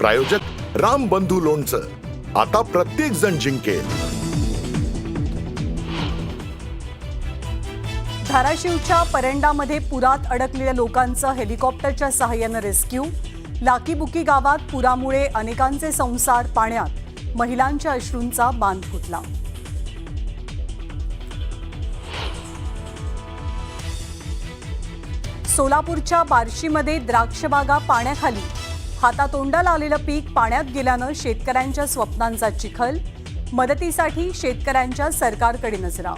प्रायोजक राम बंधू लोणचं, आता प्रत्येक जण जिंकेल. धाराशिवच्या परंडामध्ये पुरात अडकलेल्या लोकांचं हेलिकॉप्टरच्या सहाय्याने रेस्क्यू. लाकीबुकी गावात पुरामुळे अनेकांचे संसार पाण्यात, महिलांच्या अश्रूंचा बांध फुटला. सोलापूरच्या बार्शीमध्ये द्राक्षबागा पाण्याखाली. हातातोंडाला आलेलं पीक पाण्यात गेल्यानं शेतकऱ्यांच्या स्वप्नांचा चिखल. मदतीसाठी शेतकऱ्यांच्या सरकारकडे नजरा.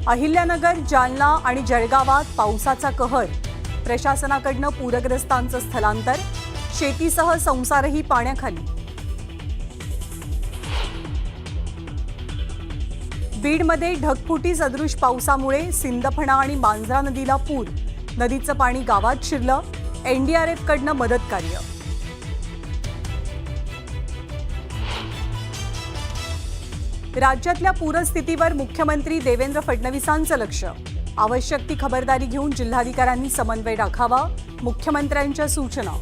अहिल्यानगर, जालना आणि जळगावात पावसाचा कहर. प्रशासनाकडनं पूरग्रस्तांचं स्थलांतर. शेतीसह संसारही पाण्याखाली. बीडमध्ये ढगफुटी सदृश पावसामुळे सिंदफणा आणि मांजरा नदीला पूर. नदीचं पाणी गावात शिरलं. एनडीआरएफकडनं मदत कार्य. राज्यातल्या पूरस्थितीवर मुख्यमंत्री देवेंद्र फडणवीसांचं लक्ष. आवश्यक ती खबरदारी घेऊन जिल्हाधिकाऱ्यांनी समन्वय राखावा, मुख्यमंत्र्यांच्या सूचना.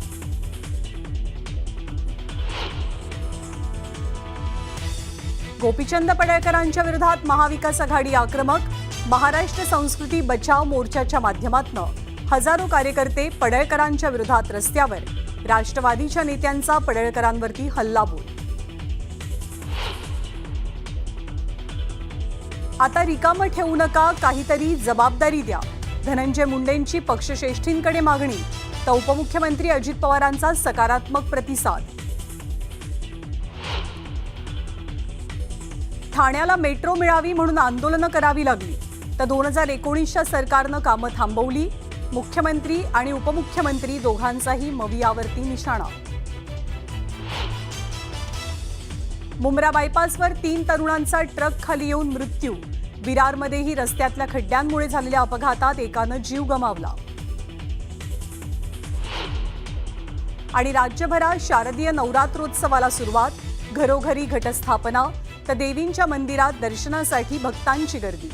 गोपीचंद पडळकरांच्या विरोधात महाविकास आघाडी आक्रमक. महाराष्ट्र संस्कृती बचाव मोर्चाच्या माध्यमातून हजारो कार्यकर्ते पडळकरांच्या विरोधात रस्त्यावर. राष्ट्रवादीच्या नेत्यांचा पडळकरांवरती हल्लाबोल. आता रिकामं ठेवू नका, काहीतरी जबाबदारी द्या. धनंजय मुंडेंची पक्षश्रेष्ठींकडे मागणी. तर उपमुख्यमंत्री अजित पवारांचा सकारात्मक प्रतिसाद. ठाण्याला मेट्रो मिळावी म्हणून आंदोलनं करावी लागली. तर 2019च्या सरकारनं कामं थांबवली. मुख्यमंत्री आणि उपमुख्यमंत्री दोघांचाही मवियावरती निशाणा. मुंब्रा बायपासवर 3 तरुणांचा ट्रक खाली येऊन मृत्यू. विरारमध्येही रस्त्यातल्या खड्ड्यांमुळे झालेल्या अपघातात एकानं जीव गमावला. आणि राज्यभरात शारदीय नवरात्रोत्सवाला सुरुवात. घरोघरी घटस्थापना. तर देवींच्या मंदिरात दर्शनासाठी भक्तांची गर्दी.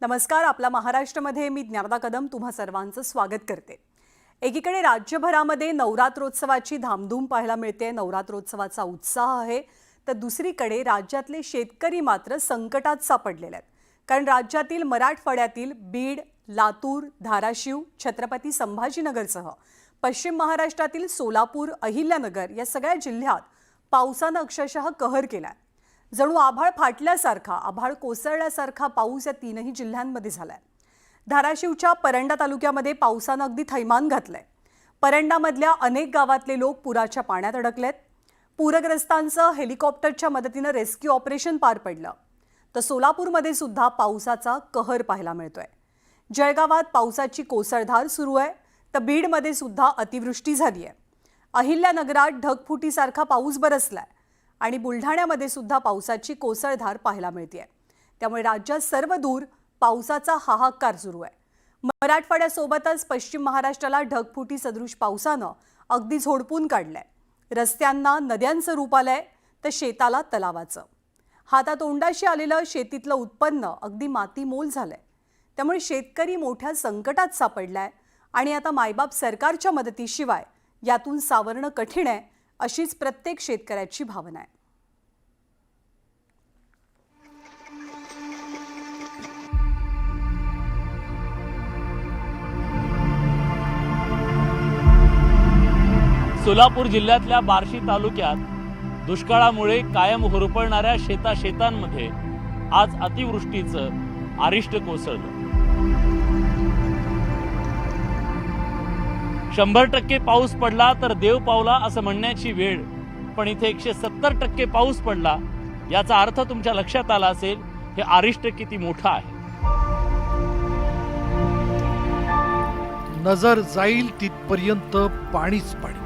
नमस्कार. आपला महाराष्ट्रामध्ये मी ज्ञानदा कदम तुम्हा सर्वांचं स्वागत करते. एकीकडे राज्यभरामध्ये नवरात्रोत्सवाची धामधूम पाहायला मिळते. नवरात्रोत्सवाचा उत्साह आहे. तर दुसरीकडे राज्यातले शेतकरी मात्र संकटात सापडलेले आहेत. कारण राज्यातील मराठवाड्यातील बीड, लातूर, धाराशिव, छत्रपती संभाजीनगरसह पश्चिम महाराष्ट्रातील सोलापूर, अहिल्यानगर या सगळ्या जिल्ह्यात पावसानं अक्षरशः कहर केलाय. जणू आभाळ फाटल्यासारखा, आभाळ कोसळल्यासारखा पाऊस या 3ही जिल्ह्यांमध्ये झालाय. धाराशिवच्या परंडा तालुक्यामध्ये पावसानं अगदी थैमान घातलंय. परंडामधल्या अनेक गावातले लोक पुराच्या पाण्यात अडकलेत. पूरग्रस्तांचं हेलिकॉप्टरच्या मदतीनं रेस्क्यू ऑपरेशन पार पडलं. तर सोलापूरमध्ये सुद्धा पावसाचा कहर पाहायला मिळतोय. जळगावात पावसाची कोसळधार सुरू आहे. तर बीडमध्ये सुद्धा अतिवृष्टी झाली आहे. अहिल्यानगरात ढगफुटीसारखा पाऊस बरसलाय. आणि बुलढाण्यामध्ये सुद्धा पावसाची कोसळधार पाहायला मिळते. त्यामुळे राज्यात सर्वदूर पावसाचा हाहाकार सुरू आहे. मराठवाड्यासोबतच पश्चिम महाराष्ट्राला ढगफुटी सदृश पावसानं अगदी झोडपून काढलंय. रस्त्यांना नद्यांचं रूप आलंय. तर शेताला तलावाचं. हातातोंडाशी आलेलं शेतीतलं उत्पन्न अगदी मातीमोल झालंय. त्यामुळे शेतकरी मोठ्या संकटात सापडलाय. आणि आता मायबाप सरकारच्या मदतीशिवाय यातून सावरणं कठीण आहे, अशीच प्रत्येक शेतकऱ्याची भावना आहे. सोलापूर जिल्ह्यातल्या बार्शी तालुक्यात दुष्काळामुळे कायम होरपळणाऱ्या शेतांमध्ये आज अतिवृष्टीचं आरिष्ट कोसळलं. 100% पाऊस पडला तर देव पावला असं म्हणण्याची वेळ. पण इथे 170% पाऊस पडला. याचा अर्थ तुमच्या लक्षात आला असेल हे आरिष्ट किती मोठं आहे. नजर जाईल तिथपर्यंत पाणीच पाणी.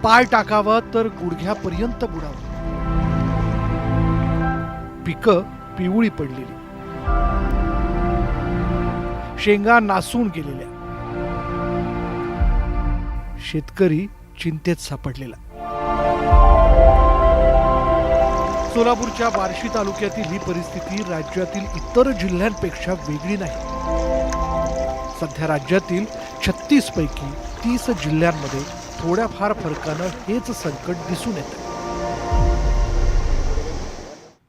पाय टाकावं तर गुडघ्यापर्यंत बुडावं. पिकं पिवळी पडलेली. शेंगा नासून गेलेल्या. शेतकरी चिंतेत सापडलेला. सोलापूरच्या बार्शी तालुक्यातील ही परिस्थिती राज्यातील इतर जिल्ह्यांपेक्षा वेगळी नाही. सध्या राज्यातील 36 पैकी 30 जिल्ह्यांमध्ये थोड्याफार फरकानं हेच संकट दिसून येतं.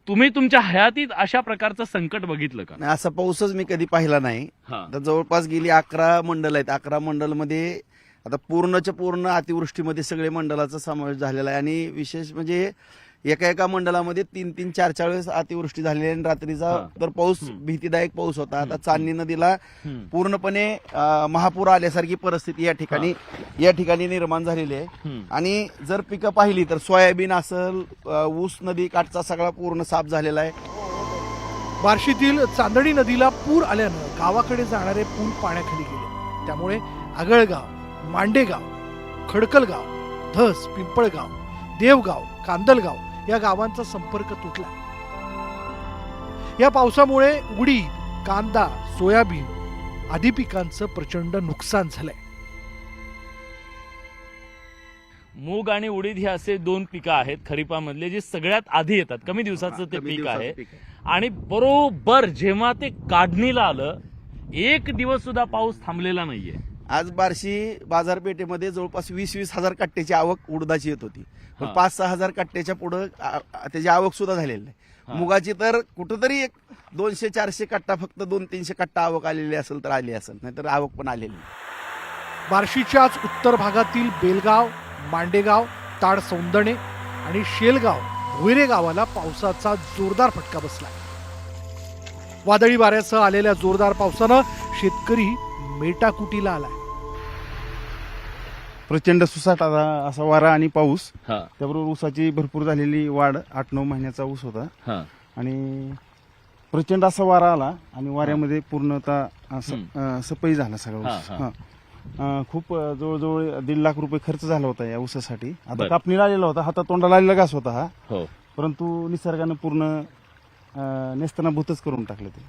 तुम्ही तुमच्या हयातीत अशा प्रकारचं संकट बघितलं का? नाही, असा पाऊसच मी कधी पाहिला नाही. हा. तर जवळपास गेली 11 मंडल आहेत. 11 मंडलमध्ये आता पूर्णच्या पूर्ण अतिवृष्टीमध्ये सगळे मंडलाचा समावेश झालेला आहे. आणि विशेष म्हणजे एका मंडलामध्ये 3-3, 4-4 वेळेस अतिवृष्टी झालेली आहे. आणि रात्रीचा तर पाऊस भीतीदायक पाऊस होता. आता चांदणी नदीला पूर्णपणे महापूर आल्यासारखी परिस्थिती या ठिकाणी निर्माण झालेली आहे. आणि जर पिकं पाहिली तर सोयाबीन असेल, ऊस नदी काठचा सगळा पूर्ण साफ झालेला आहे. बार्शीतील चांदणी नदीला पूर आल्यानं गावाकडे जाणारे पूल पाण्याखाली गेले. त्यामुळे आगळगाव, मांडेगाव, खडकलगाव, धस, पिंपळगाव, देवगाव, कांदलगाव या गावांचा संपर्क तुटला. या पावसामुळे उडीद, कांदा, सोयाबीन आदी पिकांचं प्रचंड नुकसान झालंय. मूग आणि उडीद हे असे 2 पिकं आहेत खरीपामधले जे सगळ्यात आधी येतात. कमी दिवसाचं ते कमी पीक दिवसाचं आहे. पीक आहे. आणि बरोबर जेव्हा ते काढणीला आलं, 1 दिवस सुद्धा पाऊस थांबलेला नाहीये. आज बार्शी बाजारपेठेमध्ये जवळपास 20-20 हजार कट्ट्याची आवक उडदाची येत होती. पण 5-6 हजार कट्ट्याच्या पुढे त्याची आवक सुद्धा झालेली नाही. मुगाची तर कुठंतरी एक 200-400 कट्टा, फक्त 200-300 कट्टा आवक आलेली असेल तर आली असेल, नाहीतर आवक पण आलेली नाही. बार्शीच्याच उत्तर भागातील बेलगाव, मांडेगाव, ताड सौंदणे आणि शेलगाव, भोयरे गावाला पावसाचा जोरदार फटका बसला. वादळी वाऱ्यासह आलेल्या जोरदार पावसानं शेतकरी मेटाकुटीला आलाय. प्रचंड सुसाट असा वारा आणि पाऊस, हा, त्याबरोबर ऊसाची भरपूर झालेली वाढ. 8-9 महिन्याचा ऊस होता. हा. आणि प्रचंड असा वारा आला आणि वाऱ्यामध्ये पूर्णतः सपई झाला सगळा ऊस. हा, हा. खूप जवळजवळ 1.5 लाख रुपये खर्च झाला होता या ऊसासाठी. आता बरं. कापणीला आलेला होता, हातातोंडाला आलेला घास होता हा. हो. परंतु निसर्गानं पूर्ण नेस्तनाभूतच करून टाकलं ते.